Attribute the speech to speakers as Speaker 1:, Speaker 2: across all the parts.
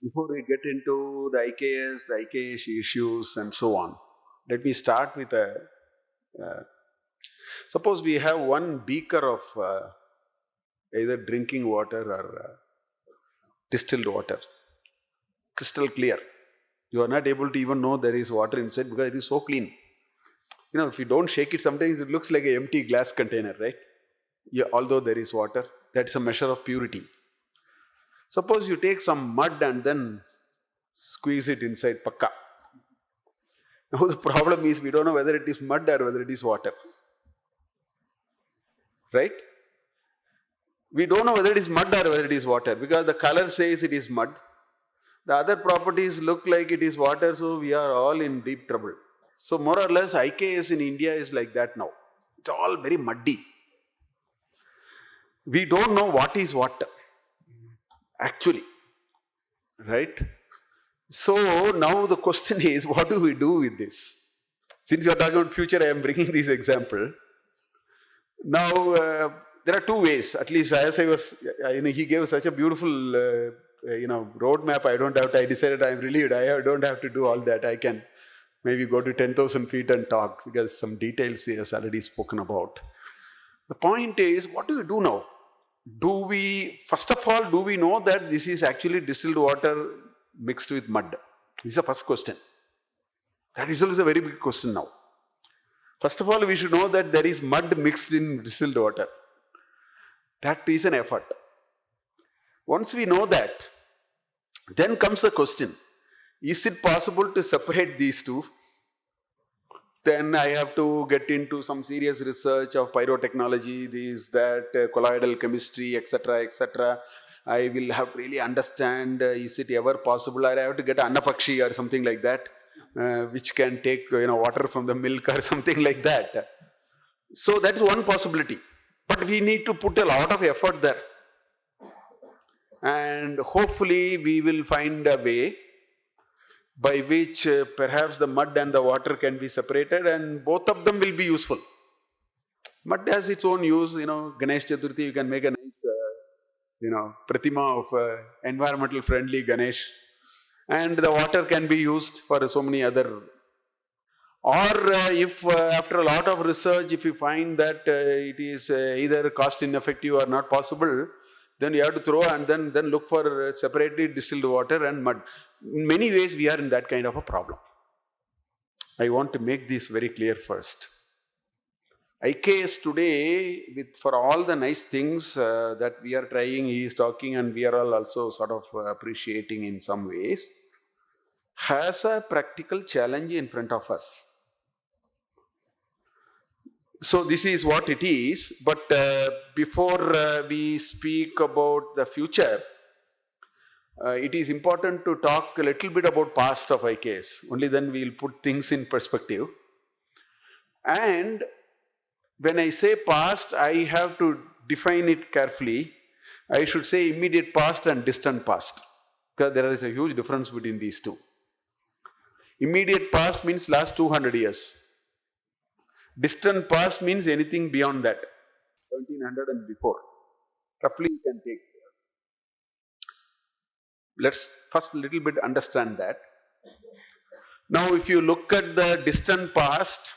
Speaker 1: Before we get into the IKS issues and so on, let me start with suppose we have one beaker of either drinking water or distilled water, crystal clear. You are not able to even know there is water inside because it is so clean. You know, if you don't shake it, sometimes it looks like an empty glass container, right? Yeah, although there is water, that's a measure of purity. Suppose you take some mud and then squeeze it inside pakka. Now the problem is we don't know whether it is mud or whether it is water. Right? We don't know whether it is mud or whether it is water because the color says it is mud. The other properties look like it is water, so we are all in deep trouble. So more or less IKS in India is like that now. It's all very muddy. We don't know what is what actually. Right? So now the question is, what do we do with this? Since you are talking about future, I am bringing this example. Now, there are two ways, at least as I was, he gave such a beautiful, roadmap. I decided I'm relieved. I don't have to do all that. I can maybe go to 10,000 feet and talk because some details he has already spoken about. The point is, what do we do now? First of all, do we know that this is actually distilled water mixed with mud? This is the first question. That itself is a very big question now. First of all, we should know that there is mud mixed in distilled water. That is an effort. Once we know that, then comes the question, is it possible to separate these two? Then I have to get into some serious research of pyrotechnology, colloidal chemistry, etc., etc. I will have to really understand, is it ever possible? I have to get Annapakshi or something like that, which can take water from the milk or something like that. So that is one possibility. But we need to put a lot of effort there. And hopefully we will find a way by which perhaps the mud and the water can be separated and both of them will be useful. Mud has its own use, Ganesh Chaturthi, you can make a nice, pratima of environmental friendly Ganesh. And the water can be used for so many other. Or if after a lot of research, if you find that it is either cost ineffective or not possible, then you have to throw and then look for separately distilled water and mud. In many ways, we are in that kind of a problem. I want to make this very clear first. IKS today, for all the nice things that we are trying, he is talking and we are all also sort of appreciating in some ways, has a practical challenge in front of us. So this is what it is, but before we speak about the future, it is important to talk a little bit about past of IKS. Only then we will put things in perspective. And when I say past, I have to define it carefully. I should say immediate past and distant past, because there is a huge difference between these two. Immediate past means last 200 years. Distant past means anything beyond that, 1700 and before. Roughly you can take. Let's first a little bit understand that. Now if you look at the distant past,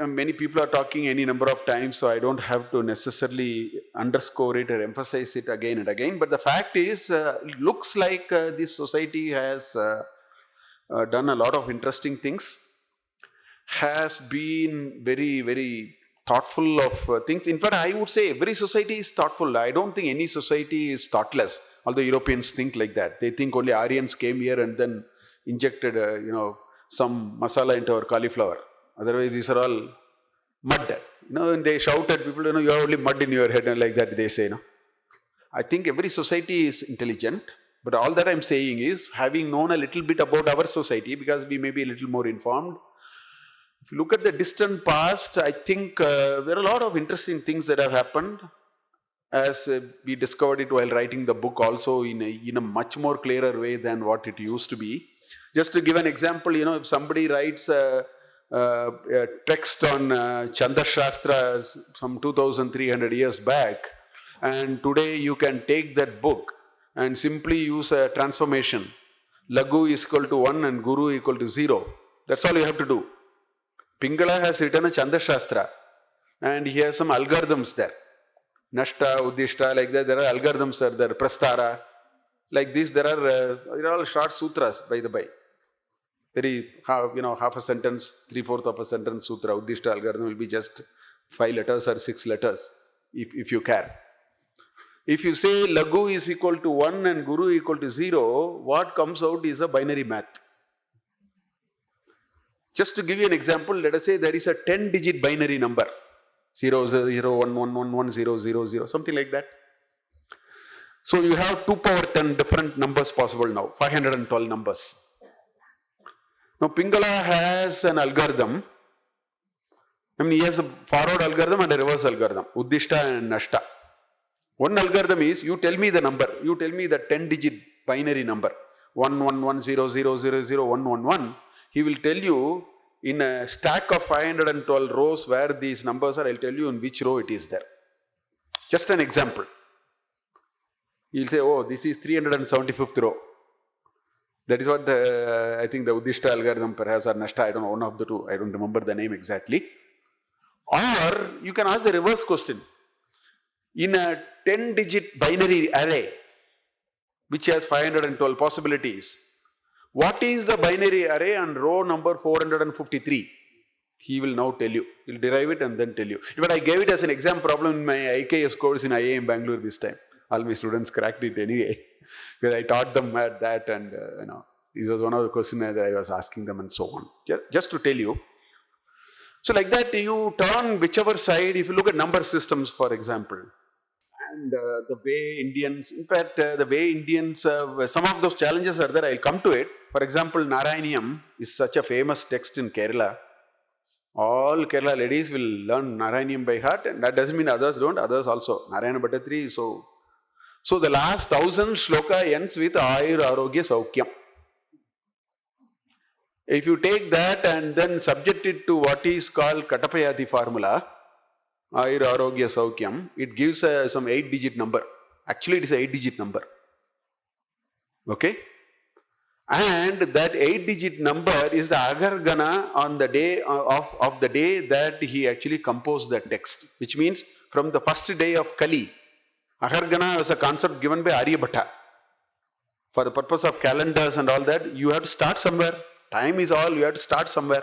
Speaker 1: many people are talking any number of times, so I don't have to necessarily underscore it or emphasize it again and again. But the fact is, it looks like this society has done a lot of interesting things, has been very, very thoughtful of things. In fact, I would say every society is thoughtful. I don't think any society is thoughtless, although Europeans think like that. They think only Aryans came here and then injected, some masala into our cauliflower. Otherwise, these are all mud. And they shout at people, you have only mud in your head, and like that they say, I think every society is intelligent, but all that I'm saying is, having known a little bit about our society, because we may be a little more informed, if you look at the distant past, I think there are a lot of interesting things that have happened, as we discovered it while writing the book also in a much more clearer way than what it used to be. Just to give an example, if somebody writes a text on Chanda Shastra some 2300 years back, and today you can take that book and simply use a transformation. Lagu is equal to 1 and Guru equal to 0. That's all you have to do. Pingala has written a Chanda Shastra and he has some algorithms there. Nashta, Uddishta, like that, there are algorithms there, Prastara. Like this, there are all short sutras, by the by. Very, half a sentence, 3/4 of a sentence sutra. Uddishta algorithm will be just 5 letters or 6 letters, if you care. If you say Lagu is equal to 1 and Guru equal to 0, what comes out is a binary math. Just to give you an example, let us say there is a 10-digit binary number. 0, 0, 0, 1, 1, 1, 1, 0, 0, 0, something like that. So you have 2 power 10 different numbers possible now, 512 numbers. Now Pingala has an algorithm. He has a forward algorithm and a reverse algorithm, Uddishta and Nashta. One algorithm is, you tell me the number, you tell me the 10-digit binary number, 1, 1, 1, 0, 0, 0, 0, 1, 1, 1. He will tell you in a stack of 512 rows where these numbers are, I'll tell you in which row it is there. Just an example. You'll say, oh, this is 375th row. That is what I think the Uddishta algorithm perhaps, or Nashta, I don't know, one of the two, I don't remember the name exactly. Or you can ask the reverse question. In a 10-digit binary array, which has 512 possibilities, what is the binary array on row number 453? He will now tell you. He will derive it and then tell you. But I gave it as an exam problem in my IKS course in IIMB Bangalore this time. All my students cracked it anyway. Because I taught them at that and, this was one of the questions that I was asking them and so on. Just to tell you. So like that, you turn whichever side, if you look at number systems, for example, and the way Indians, in fact, the way Indians, some of those challenges are there, I'll come to it. For example, Narayaniam is such a famous text in Kerala. All Kerala ladies will learn Narayaniam by heart, and that doesn't mean others don't, others also. Narayana Bhattatri, so the last 1000 shloka ends with Ayur Arogya Saukyam. If you take that and then subject it to what is called Katapayati formula, Ayur Arogya Saukyam, it gives some 8-digit number. Actually, it is an 8-digit number. Okay? And that 8-digit number is the Agargana on the day of the day that he actually composed that text. Which means from the first day of Kali, Agargana was a concept given by Aryabhatta. For the purpose of calendars and all that, you have to start somewhere. Time is all, you have to start somewhere.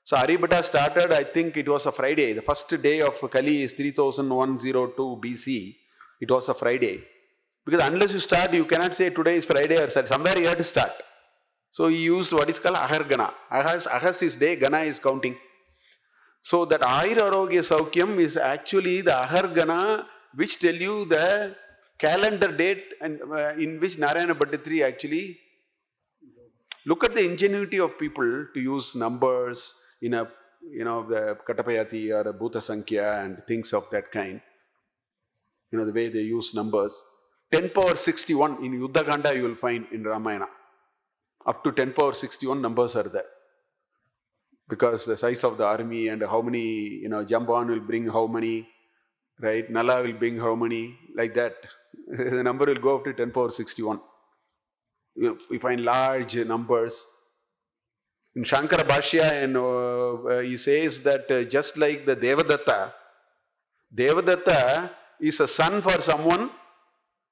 Speaker 1: So Aryabhatta started, I think it was a Friday. The first day of Kali is 3102 BC. It was a Friday. Because unless you start, you cannot say today is Friday or Saturday. Somewhere you have to start. So he used what is called Ahargana. Ahas is day, Gana is counting. So that Ayur Arogya Saukyam is actually the Ahargana which tell you the calendar date and in which Narayana Bhattatri actually. Look at the ingenuity of people to use numbers in a, the Katapayati or a Bhuta Sankhya and things of that kind. The way they use numbers. 10 power 61 in Yuddha Kanda you will find in Ramayana. Up to 10 power 61 numbers are there. Because the size of the army and how many, Jamban will bring how many, right? Nala will bring how many, like that. The number will go up to 10 power 61. We find large numbers. In Shankara Bhashya, and he says that just like the Devadatta is a son for someone,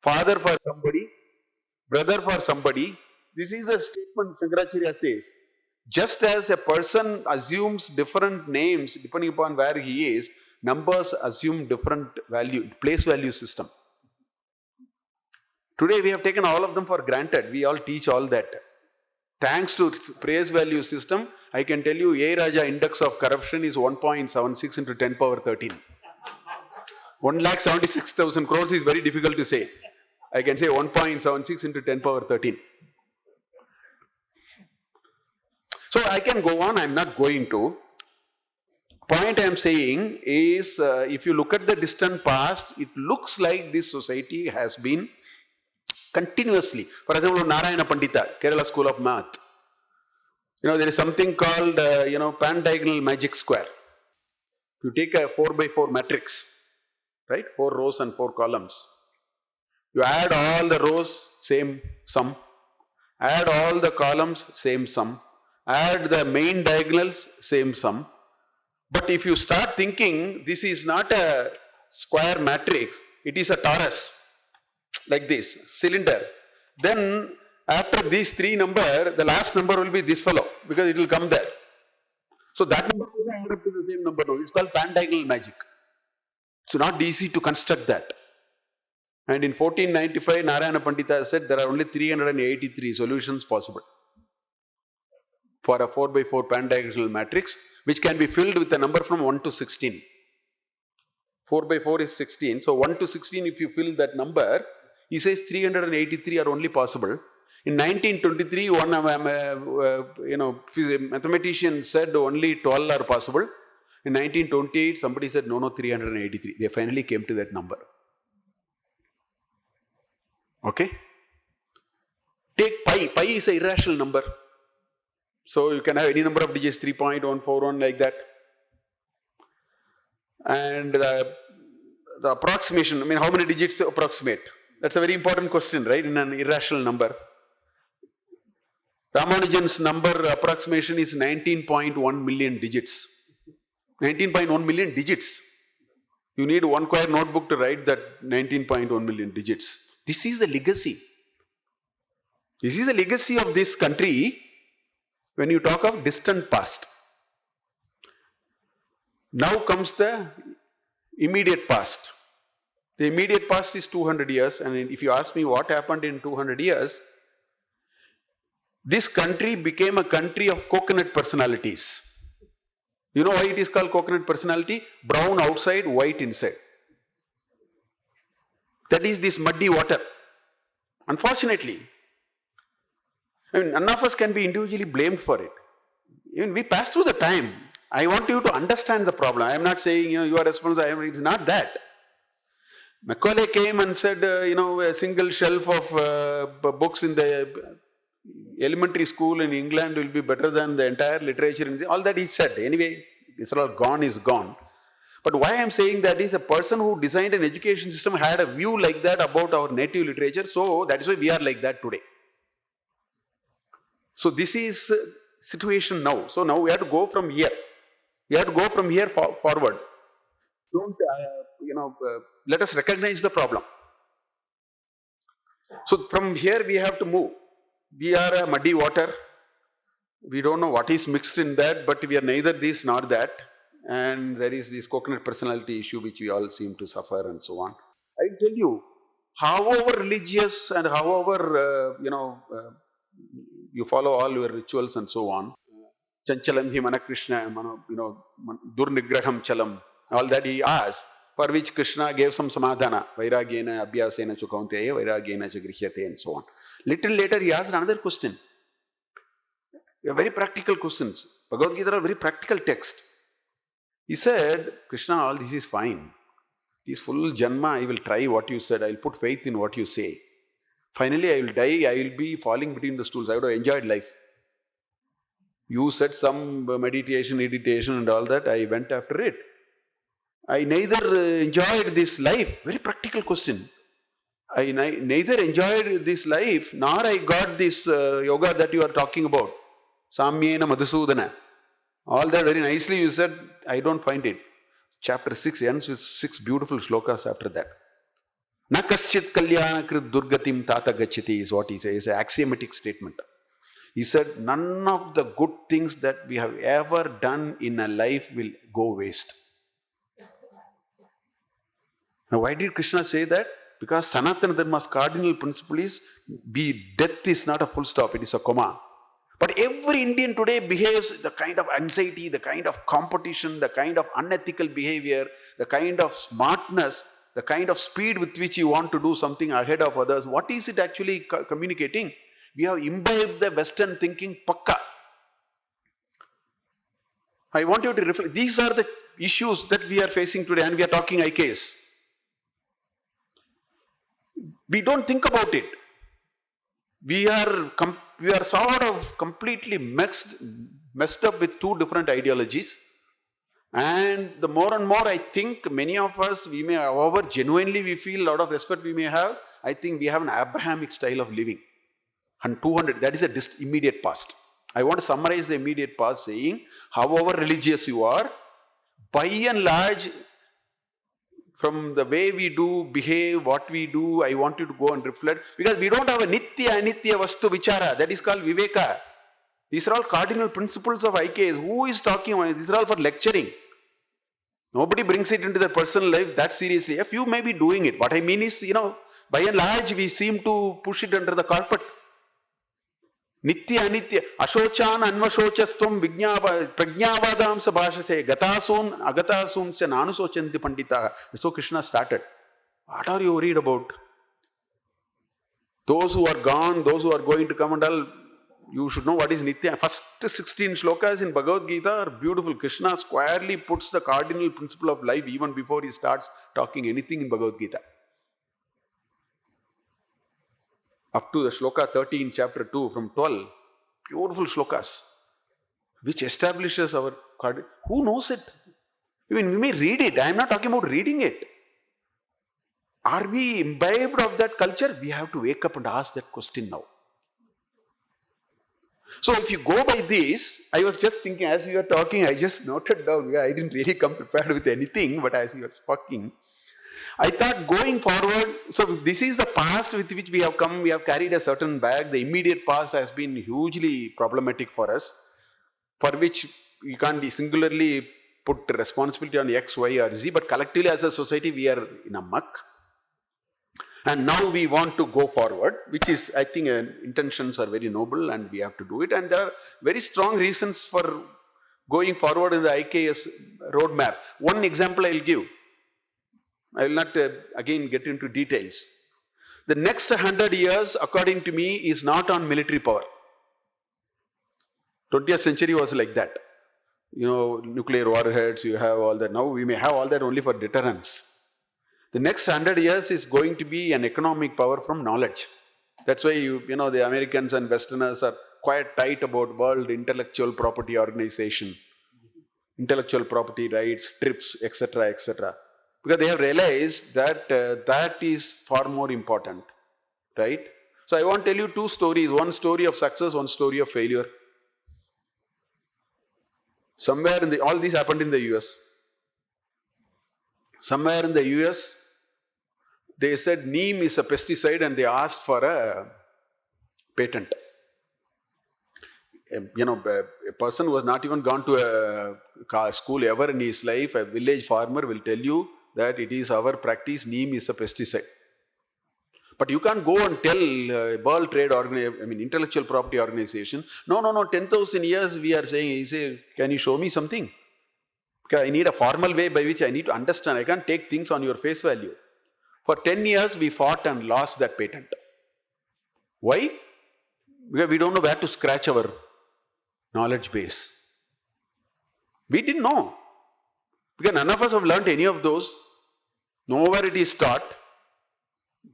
Speaker 1: father for somebody, brother for somebody. This is a statement Shankaracharya says. Just as a person assumes different names depending upon where he is, numbers assume different value, place value system. Today we have taken all of them for granted. We all teach all that. Thanks to praise value system, I can tell you A Raja index of corruption is 1.76 into 10 power 13. 1,76,000 crores is very difficult to say. I can say 1.76 into 10 power 13. So I can go on, I am not going to. Point I am saying is, if you look at the distant past, it looks like this society has been continuously. For example, Narayana Pandita, Kerala School of Math. There is something called, pan-diagonal magic square. If you take a 4x4 matrix, right, 4 rows and 4 columns, You add all the rows, same sum. Add all the columns, same sum. Add the main diagonals, same sum. But if you start thinking this is not a square matrix, it is a torus, like this, cylinder, then after these three number, the last number will be this fellow, because it will come there. So that number will end up to the same number now. It's called pan-diagonal magic. It's not easy to construct that. And in 1495, Narayana Pandita said there are only 383 solutions possible for a 4x4 pan-diagonal matrix, which can be filled with a number from 1 to 16. 4x4 is 16, so 1 to 16, if you fill that number, he says 383 are only possible. In 1923, one mathematician said only 12 are possible. In 1928, somebody said no, 383. They finally came to that number. Okay? Take pi. Pi is an irrational number. So you can have any number of digits, 3.141 like that. And the approximation, how many digits to approximate? That's a very important question, right, in an irrational number. Ramanujan's number approximation is 19.1 million digits. 19.1 million digits. You need one square notebook to write that 19.1 million digits. This is the legacy. This is the legacy of this country when you talk of distant past. Now comes the immediate past. The immediate past is 200 years, and if you ask me what happened in 200 years, this country became a country of coconut personalities. You know why it is called coconut personality? Brown outside, white inside. That is this muddy water. Unfortunately, none of us can be individually blamed for it. Even we pass through the time. I want you to understand the problem. I am not saying you are responsible. It's not that. Macaulay came and said, a single shelf of books in the elementary school in England will be better than the entire literature. All that he said. Anyway, it's all gone is gone. But why I am saying that is a person who designed an education system had a view like that about our native literature. So that is why we are like that today. So this is situation now. So now we have to go from here. We have to go from here forward. Don't, let us recognize the problem. So from here we have to move. We are a muddy water. We don't know what is mixed in that, but we are neither this nor that. And there is this coconut personality issue which we all seem to suffer and so on. I tell you, however religious and however, you follow all your rituals and so on, Chanchalam hi mana Krishna, Durnigraham chalam, all that he asked, for which Krishna gave some samadhana, Vairagyena abhyasena chukaunteya, Vairagyena chagrihyate and so on. Little later he asked another question. Very practical questions. Bhagavad Gita are very practical text. He said, Krishna, all this is fine. This full janma, I will try what you said. I will put faith in what you say. Finally, I will die. I will be falling between the stools. I would have enjoyed life. You said some meditation and all that. I went after it. I neither enjoyed this life. Very practical question. I neither enjoyed this life, nor I got this yoga that you are talking about. Samyena Madhusudana. All that very nicely you said, I don't find it. Chapter 6 ends with 6 beautiful shlokas after that. Na kaschit kalyana krit durgatim tata gachati is what he says. It's an axiomatic statement. He said, none of the good things that we have ever done in a life will go waste. Now why did Krishna say that? Because Sanatana Dharma's cardinal principle is, death is not a full stop, it is a comma. But every Indian today behaves the kind of anxiety, the kind of competition, the kind of unethical behavior, the kind of smartness, the kind of speed with which you want to do something ahead of others. What is it actually communicating? We have imbibed the Western thinking pakka. I want you to reflect. These are the issues that we are facing today, and we are talking IKS. We don't think about it. We are sort of completely messed up with two different ideologies. And the more and more I think, many of us, we may, however genuinely we feel a lot of respect we may have, I think we have an Abrahamic style of living. And 200, that is a immediate past. I want to summarize the immediate past saying, however religious you are, by and large, from the way we do, behave, what we do, I want you to go and reflect. Because we don't have a nitya, anitya, vastu, vichara. That is called viveka. These are all cardinal principles of IKS. Who is talking about it? These are all for lecturing. Nobody brings it into their personal life that seriously. A few may be doing it. What I mean is, by and large, we seem to push it under the carpet. Nitya anitya, ashochan anvashochastvam prajnavadam sabhashate, gatasun agatasun cha nanusochanti pandita. So Krishna started. What are you worried about? Those who are gone, those who are going to come and all, you should know what is Nitya. First 16 shlokas in Bhagavad Gita are beautiful. Krishna squarely puts the cardinal principle of life even before he starts talking anything in Bhagavad Gita. Up to the shloka 13, chapter 2, from 12, beautiful shlokas, which establishes our cardinal. Who knows it? I mean, we may read it. I am not talking about reading it. Are we imbibed of that culture? We have to wake up and ask that question now. So if you go by this, I was just thinking as you were talking, I just noted down, I didn't really come prepared with anything, but as you were speaking, I thought going forward, so this is the past with which we have come, we have carried a certain bag. The immediate past has been hugely problematic for us, for which we can't singularly put responsibility on X, Y or Z, but collectively as a society we are in a muck. And now we want to go forward, which is, I think, intentions are very noble and we have to do it. And there are very strong reasons for going forward in the IKS roadmap. One example I will give. I will not again get into details. The next 100 years, according to me, is not on military power. 20th century was like that. Nuclear warheads, you have all that. Now we may have all that only for deterrence. The next 100 years is going to be an economic power from knowledge. That's why the Americans and Westerners are quite tight about World Intellectual Property Organization, intellectual property rights, TRIPS, etc., etc. Because they have realized that that is far more important, right? So I want to tell you two stories, one story of success, one story of failure. Somewhere all this happened in the US. Somewhere in the US, they said neem is a pesticide and they asked for a patent. A person who has not even gone to a school ever in his life, a village farmer will tell you that it is our practice, neem is a pesticide. But you can't go and tell World Trade Organization, Intellectual Property Organization, no, 10,000 years we are saying, he say, can you show me something? Because I need a formal way by which I need to understand. I can't take things on your face value. For 10 years, we fought and lost that patent. Why? Because we don't know where to scratch our knowledge base. We didn't know. Because none of us have learned any of those. Nowhere it is taught.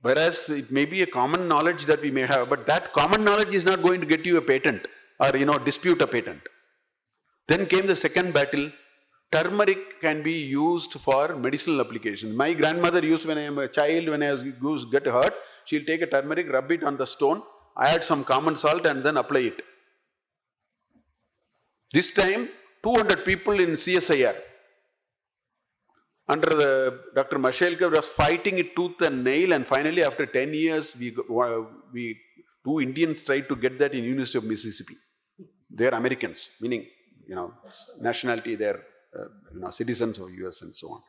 Speaker 1: Whereas it may be a common knowledge that we may have, but that common knowledge is not going to get you a patent or, dispute a patent. Then came the second battle. Turmeric can be used for medicinal application. My grandmother used, when I am a child, when I get hurt, she'll take a turmeric, rub it on the stone, add some common salt and then apply it. This time, 200 people in CSIR, under Dr. Mashelkar was fighting it tooth and nail, and finally after 10 years, two Indians tried to get that in University of Mississippi. They are Americans, meaning, nationality, they are citizens of US and so on.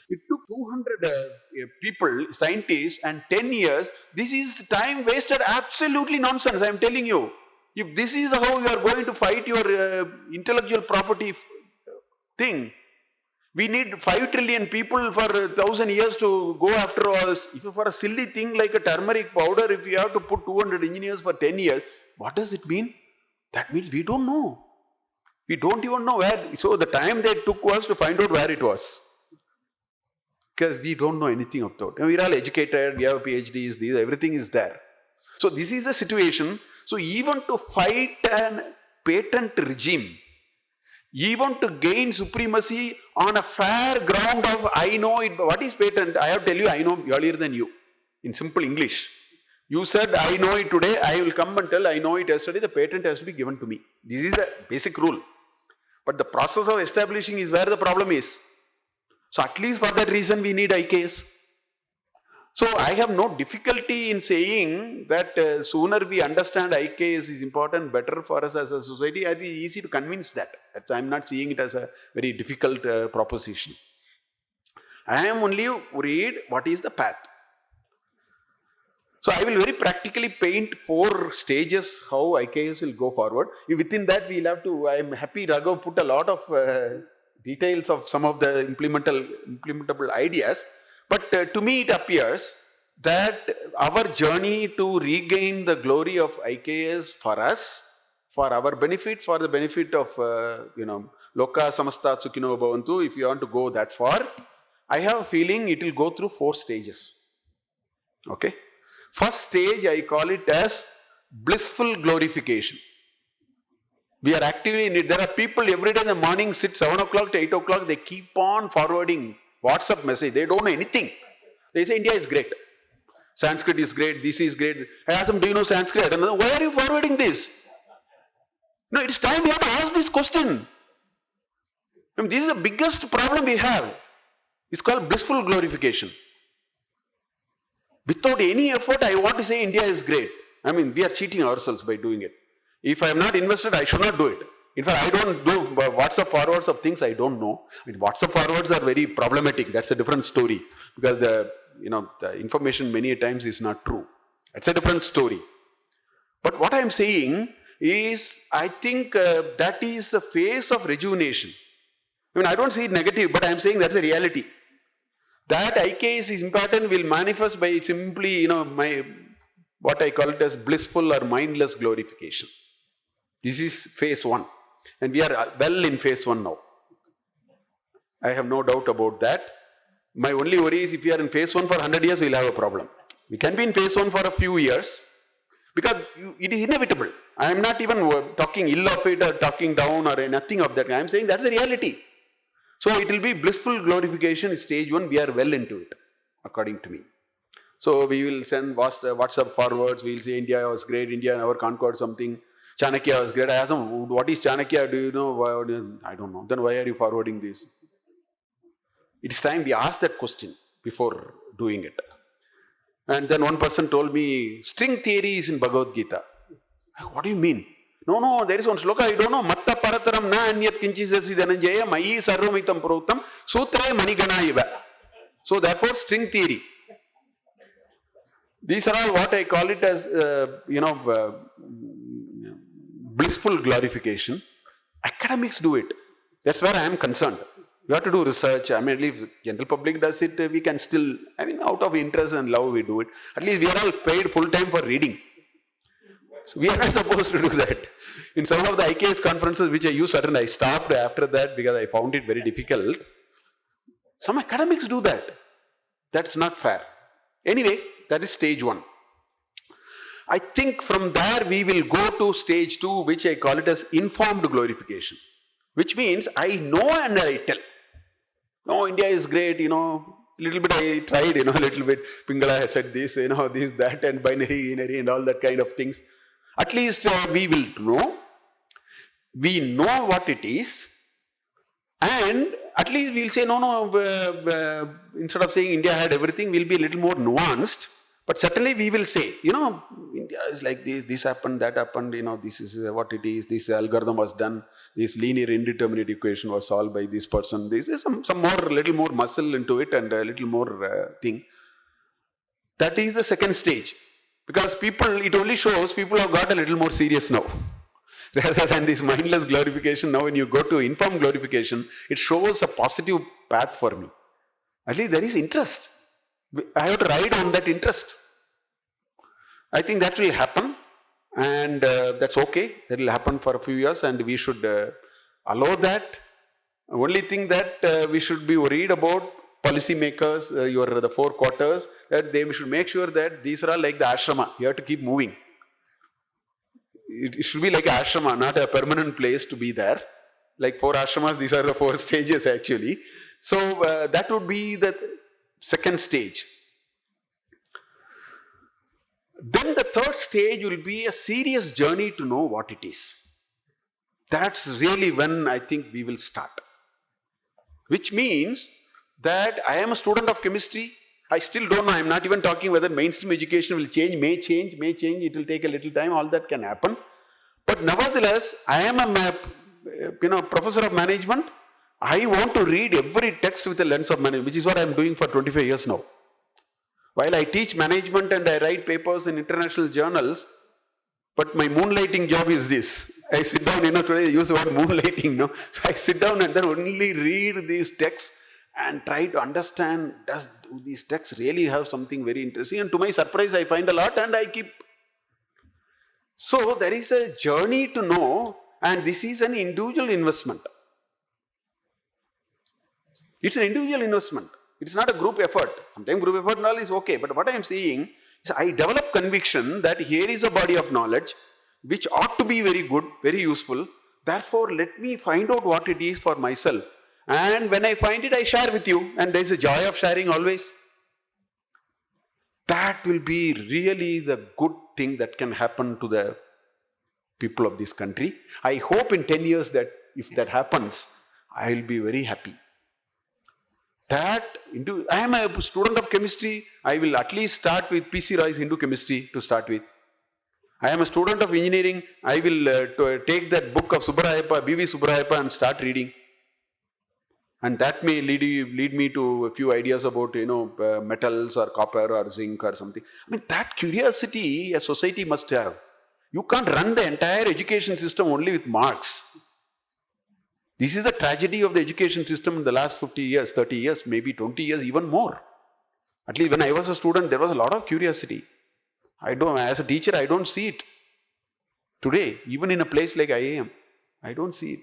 Speaker 1: It took 200 people, scientists, and 10 years. This is time wasted, absolutely nonsense, I am telling you. If this is how you are going to fight your intellectual property thing, we need 5 trillion people for 1,000 years to go after all this. If for a silly thing like a turmeric powder, if you have to put 200 engineers for 10 years, what does it mean? That means we don't know. We don't even know where. So the time they took was to find out where it was. Because we don't know anything of that. We are all educated, we have PhDs, everything is there. So this is the situation. So even to fight a patent regime, even to gain supremacy on a fair ground of I know it, what is patent? I have to tell you, I know earlier than you. in simple English. You said, I know it today, I will come and tell I know it yesterday, the patent has to be given to me. This is the basic rule. But the process of establishing is where the problem is. So at least for that reason we need IKS. So I have no difficulty in saying that sooner we understand IKS is important, better for us as a society. I think it's easy to convince that. I'm not seeing it as a very difficult proposition. I am only worried what is the path. So I will very practically paint 4 stages how IKS will go forward. Within that we'll have to, I am happy Raghav put a lot of details of some of the implementable ideas. But to me it appears that our journey to regain the glory of IKS for us, for our benefit, for the benefit of, Loka Samasta Sukhino Bhavantu, if you want to go that far, I have a feeling it will go through 4 stages. Okay? First stage, I call it as blissful glorification. We are actively in it. There are people every day in the morning sit 7 o'clock to 8 o'clock, they keep on forwarding WhatsApp message. They don't know anything. They say India is great. Sanskrit is great, this is great. I ask them, do you know Sanskrit? I don't know. Why are you forwarding this? No, it's time we have to ask this question. This is the biggest problem we have. It's called blissful glorification. Without any effort, I want to say India is great. We are cheating ourselves by doing it. If I am not invested, I should not do it. In fact, I don't do WhatsApp forwards of things I don't know. WhatsApp forwards are very problematic. That's a different story. Because the information many times is not true. That's a different story. But what I am saying is, I think that is a phase of rejuvenation. I don't see it negative, but I am saying that's a reality. That IKS is important will manifest by simply, what I call it as blissful or mindless glorification. This is phase 1. And we are well in phase 1 now. I have no doubt about that. My only worry is if we are in phase 1 for 100 years, we will have a problem. We can be in phase 1 for a few years because it is inevitable. I am not even talking ill of it or talking down or nothing of that. I am saying that's the reality. So it will be blissful glorification stage 1, we are well into it, according to me. So we will send WhatsApp forwards, we will say India was great, India never conquered something, Chanakya was great. I ask them, what is Chanakya, do you know? I don't know. Then why are you forwarding this? It is time we ask that question before doing it. And then one person told me, string theory is in Bhagavad Gita. What do you mean? No, there is one sloka, I don't know. Matta parataram na anyat kinchis dhananjaya mayi sarvamitam prautam sutre manigana iva. So therefore string theory. These are all what I call it as, blissful glorification. Academics do it. That's where I am concerned. You have to do research. At least if general public does it, we can still, out of interest and love we do it. At least we are all paid full time for reading. So we are not supposed to do that. In some of the IKS conferences which I used to attend, I stopped after that because I found it very difficult. Some academics do that. That's not fair. Anyway, that is stage 1. I think from there we will go to stage 2, which I call it as informed glorification. Which means I know and I tell. No, India is great, little bit I tried, a little bit. Pingala has said this, this, that, and binary, and all that kind of things. At least we will know. We know what it is. And at least we'll say, instead of saying India had everything, we'll be a little more nuanced. But certainly we will say, India is like this happened, that happened, this is what it is, this algorithm was done, this linear indeterminate equation was solved by this person. This is some more, little more muscle into it and a little more thing. That is the second stage. Because it only shows people have got a little more serious now. Rather than this mindless glorification, now when you go to informed glorification, it shows a positive path for me. At least there is interest. I have to ride on that interest. I think that will happen and that's okay. That will happen for a few years and we should allow that. Only thing that we should be worried about, policy makers, the 4 quarters, that they should make sure that these are all like the ashrama. You have to keep moving. It should be like an ashrama, not a permanent place to be there. Like 4 ashramas, these are the 4 stages actually. So that would be the second stage. Then the third stage will be a serious journey to know what it is. That's really when I think we will start. Which means that I am a student of chemistry. I still don't know. I'm not even talking whether mainstream education will change, may change. It will take a little time. All that can happen. But nevertheless, I am a professor of management. I want to read every text with a lens of management, which is what I'm doing for 25 years now. While I teach management and I write papers in international journals, but my moonlighting job is this. I sit down, today I use the word moonlighting, no? So I sit down and then only read these texts and try to understand, do these texts really have something very interesting? And to my surprise, I find a lot and I keep. So there is a journey to know, and this is an individual investment. It's an individual investment. It's not a group effort. Sometimes group effort and all is okay, but what I am saying is I develop conviction that here is a body of knowledge which ought to be very good, very useful. Therefore, let me find out what it is for myself. And when I find it, I share with you. And there is a joy of sharing always. That will be really the good thing that can happen to the people of this country. I hope in 10 years that if that happens, I will be very happy. I am a student of chemistry. I will at least start with P.C. Roy's Hindu chemistry to start with. I am a student of engineering. I will take that book of B.V. Subrayappa and start reading. And that may lead me to a few ideas about, metals or copper or zinc or something. I mean, that curiosity a society must have. You can't run the entire education system only with marks. This is the tragedy of the education system in the last 50 years, 30 years, maybe 20 years, even more. At least when I was a student, there was a lot of curiosity. As a teacher, I don't see it. Today, even in a place like IIM, I don't see it.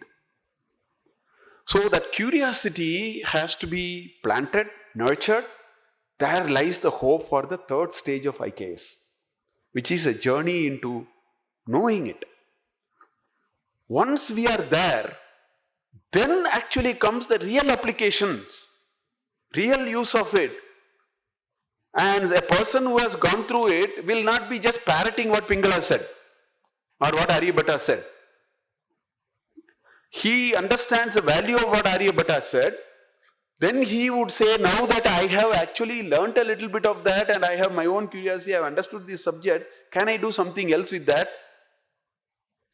Speaker 1: So that curiosity has to be planted, nurtured. There lies the hope for the third stage of IKS, which is a journey into knowing it. Once we are there, then actually comes the real applications, real use of it. And a person who has gone through it will not be just parroting what Pingala said or what Aryabhatta said. He understands the value of what Aryabhatta said. Then he would say, now that I have actually learnt a little bit of that and I have my own curiosity, I have understood this subject, can I do something else with that?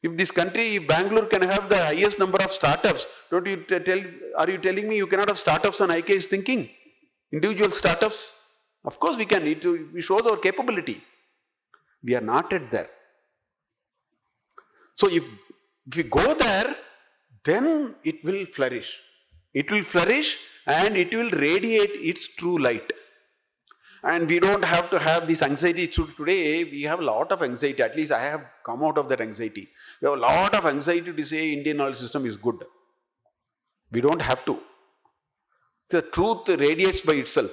Speaker 1: If this country, Bangalore can have the highest number of startups, are you telling me you cannot have startups on IKS thinking? Individual startups? Of course we can. We show our capability. We are not at there. So if we go there, then it will flourish. It will flourish and it will radiate its true light. And we don't have to have this anxiety. Today, we have a lot of anxiety. At least I have come out of that anxiety. We have a lot of anxiety to say Indian knowledge system is good. We don't have to. The truth radiates by itself.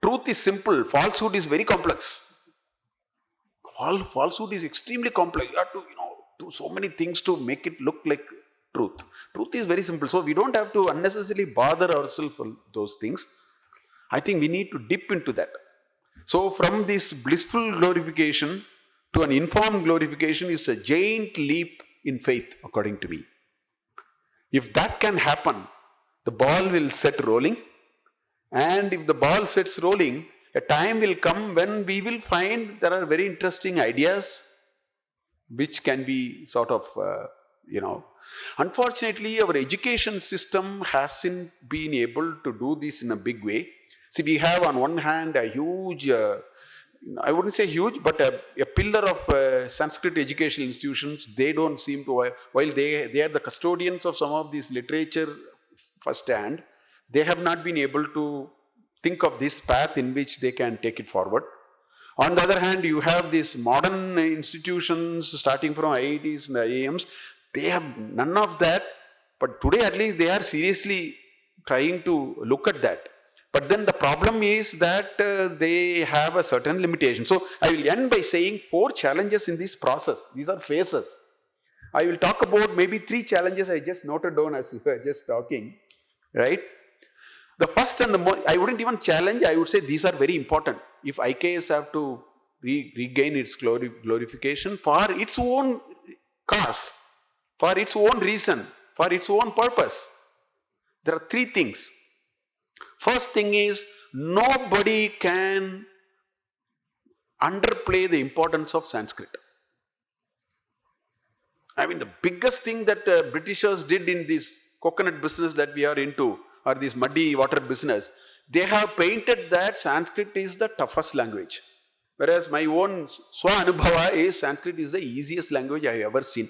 Speaker 1: Truth is simple. Falsehood is very complex. Falsehood is extremely complex. You have to, do so many things to make it look like truth. Truth is very simple. So we don't have to unnecessarily bother ourselves for those things. I think we need to dip into that. So from this blissful glorification to an informed glorification is a giant leap in faith, according to me. If that can happen, the ball will set rolling. And if the ball sets rolling, a time will come when we will find there are very interesting ideas which can be sort of, Unfortunately, our education system hasn't been able to do this in a big way. See, we have on one hand a huge, I wouldn't say huge, but a pillar of Sanskrit educational institutions. They don't seem to, while they are the custodians of some of this literature firsthand, they have not been able to think of this path in which they can take it forward. On the other hand, you have these modern institutions starting from IITs and IIMs. They have none of that, but today at least they are seriously trying to look at that. But then the problem is that they have a certain limitation. So I will end by saying 4 challenges in this process. These are phases. I will talk about maybe 3 challenges I just noted down as we were just talking, right? The first and I wouldn't even challenge, I would say these are very important. If IKS have to regain its glorification for its own cause, for its own reason, for its own purpose. There are three things. First thing is, nobody can underplay the importance of Sanskrit. I mean, the biggest thing that Britishers did in this coconut business that we are into, or this muddy water business, they have painted that Sanskrit is the toughest language. Whereas my own Swa-Anubhava is Sanskrit is the easiest language I have ever seen.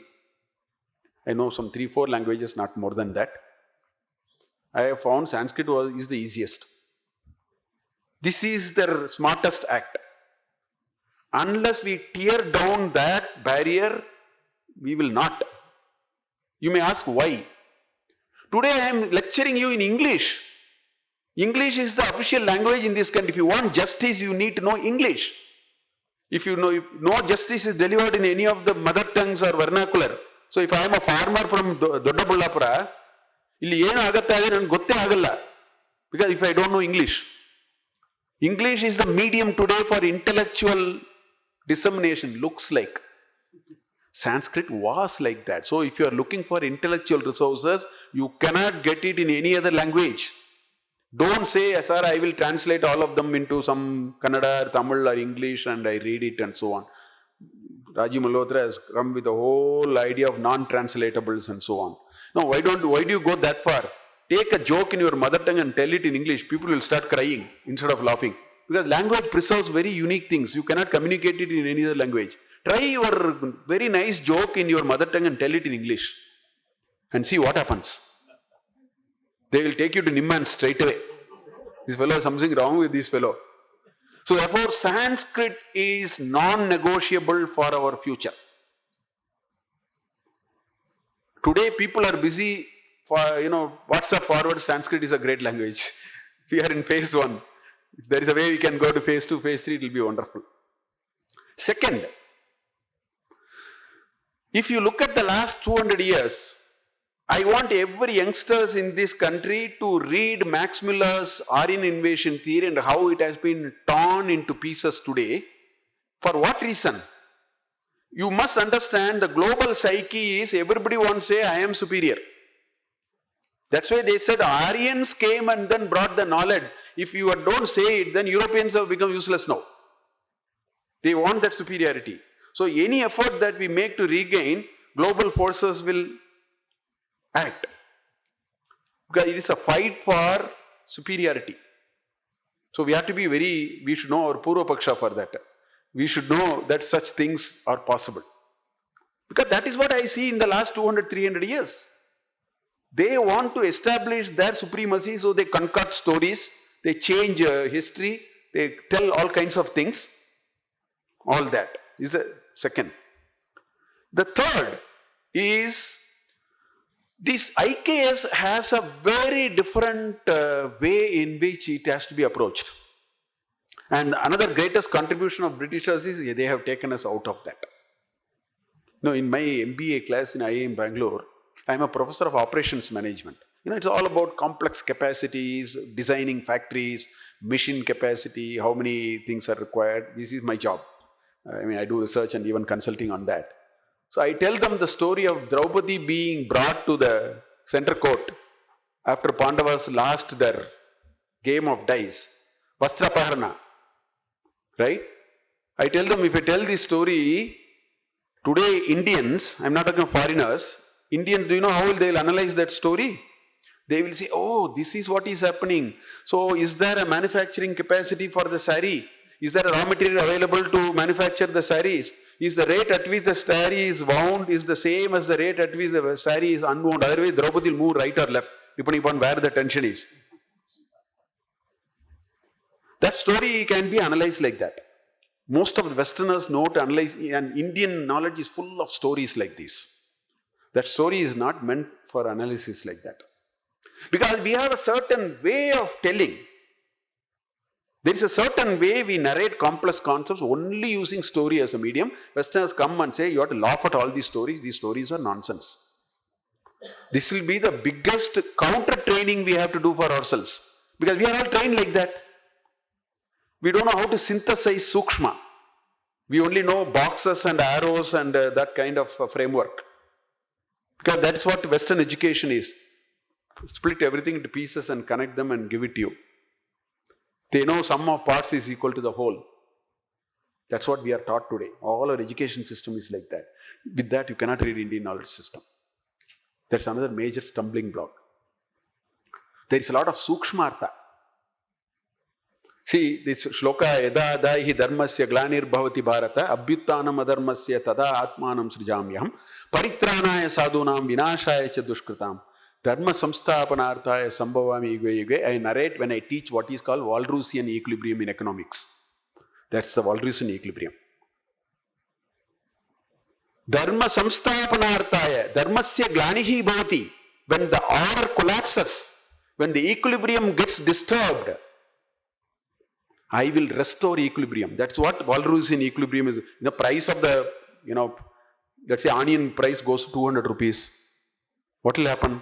Speaker 1: I know some 3-4 languages, not more than that. I have found Sanskrit is the easiest. This is the smartest act. Unless we tear down that barrier, we will not. You may ask why. Today I am lecturing you in English. English is the official language in this country. If you want justice, you need to know English. If you know if no justice is delivered in any of the mother tongues or vernacular. So if I am a farmer from Dodabullapura, because if I don't know English. English is the medium today for intellectual dissemination, looks like. Sanskrit was like that. So if you are looking for intellectual resources, you cannot get it in any other language. Don't say, sir, I will translate all of them into some Kannada, Tamil or English and I read it and so on. Raji Malhotra has come with the whole idea of non-translatables and so on. No, why do you go that far? Take a joke in your mother tongue and tell it in English. People will start crying instead of laughing. Because language preserves very unique things. You cannot communicate it in any other language. Try your very nice joke in your mother tongue and tell it in English. And see what happens. They will take you to Nimman straight away. This fellow, something wrong with this fellow. So therefore, Sanskrit is non-negotiable for our future. Today people are busy for, WhatsApp forward, Sanskrit is a great language. We are in phase 1. If there is a way we can go to phase 2, phase 3, it will be wonderful. Second, if you look at the last 200 years, I want every youngsters in this country to read Max Muller's Aryan invasion theory and how it has been torn into pieces today. For what reason? You must understand the global psyche is everybody wants to say, I am superior. That's why they said Aryans came and then brought the knowledge. If you don't say it, then Europeans have become useless now. They want that superiority. So any effort that we make to regain, global forces will act. Because it is a fight for superiority. So we have to be we should know our Purva Paksha for that. We should know that such things are possible. Because that is what I see in the last 200, 300 years. They want to establish their supremacy, so they concoct stories, they change history, they tell all kinds of things. All that is the second. The third is, this IKS has a very different way in which it has to be approached. And another greatest contribution of Britishers is they have taken us out of that. In my MBA class in IIM Bangalore, I am a professor of operations management. It's all about complex capacities, designing factories, machine capacity, how many things are required. This is my job. I do research and even consulting on that. So I tell them the story of Draupadi being brought to the center court after Pandavas lost their game of dice. Vastrapaharana. Right? I tell them, if I tell this story, today Indians, I'm not talking of foreigners, Indians, do you know how they will analyze that story? They will say, oh, this is what is happening. So is there a manufacturing capacity for the saree? Is there a raw material available to manufacture the sarees? Is the rate at which the saree is wound is the same as the rate at which the saree is unwound? Otherwise, Draupadi will move right or left, depending upon where the tension is. That story can be analyzed like that. Most of the Westerners know to analyze, and Indian knowledge is full of stories like this. That story is not meant for analysis like that. Because we have a certain way of telling. There is a certain way we narrate complex concepts only using story as a medium. Westerners come and say, you have to laugh at all these stories are nonsense. This will be the biggest counter training we have to do for ourselves. Because we are all trained like that. We don't know how to synthesize sukshma. We only know boxes and arrows and that kind of framework. Because that's what Western education is. Split everything into pieces and connect them and give it to you. They know sum of parts is equal to the whole. That's what we are taught today. All our education system is like that. With that, you cannot read Indian knowledge system. That's another major stumbling block. There is a lot of sukshmartha. See, this shloka, yada daihi dharmasya glanir bhavati bharata, abhyuttanam adharmasya tada atmanam srijamyam, paritranaya sadhunam vinashaya cha dushkritam, dharma samsthapanarthaya sambhavami yuge yuge. I narrate when I teach what is called Walrusian equilibrium in economics. That's the Walrusian equilibrium. Dharma samsthapanarthaya, dharmasya glanihi bhavati. When the order collapses, when the equilibrium gets disturbed, I will restore equilibrium. That's what Walrusian equilibrium is. The price of the, let's say onion price goes to 200 rupees. What will happen?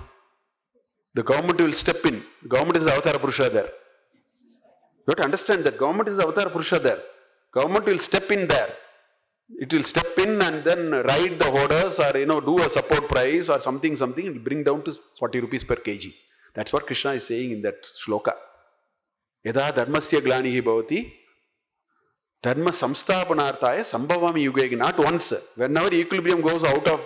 Speaker 1: The government will step in. The government is the Avatara Purusha there. You have to understand that government is the Avatara Purusha there. Government will step in there. It will step in and then ride the orders or do a support price or something, it will bring down to 40 rupees per kg. That's what Krishna is saying in that shloka. Yada dharmasya glanihi bhavati, dharma samsthapanarthaya sambhavami yuge. Not once. Whenever equilibrium goes out of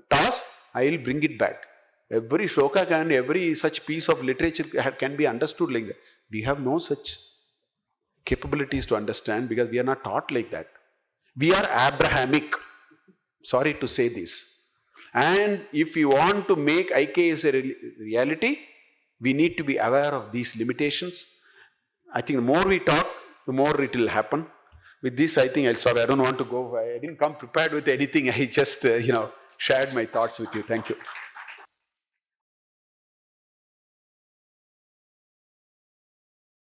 Speaker 1: toss, I will bring it back. Every shloka and every such piece of literature can be understood like that. We have no such capabilities to understand because we are not taught like that. We are Abrahamic. Sorry to say this. And if you want to make IKS a reality, we need to be aware of these limitations. I think the more we talk, the more it will happen. With this, I think I'll stop. I don't want to go. I didn't come prepared with anything. I just, shared my thoughts with you. Thank you.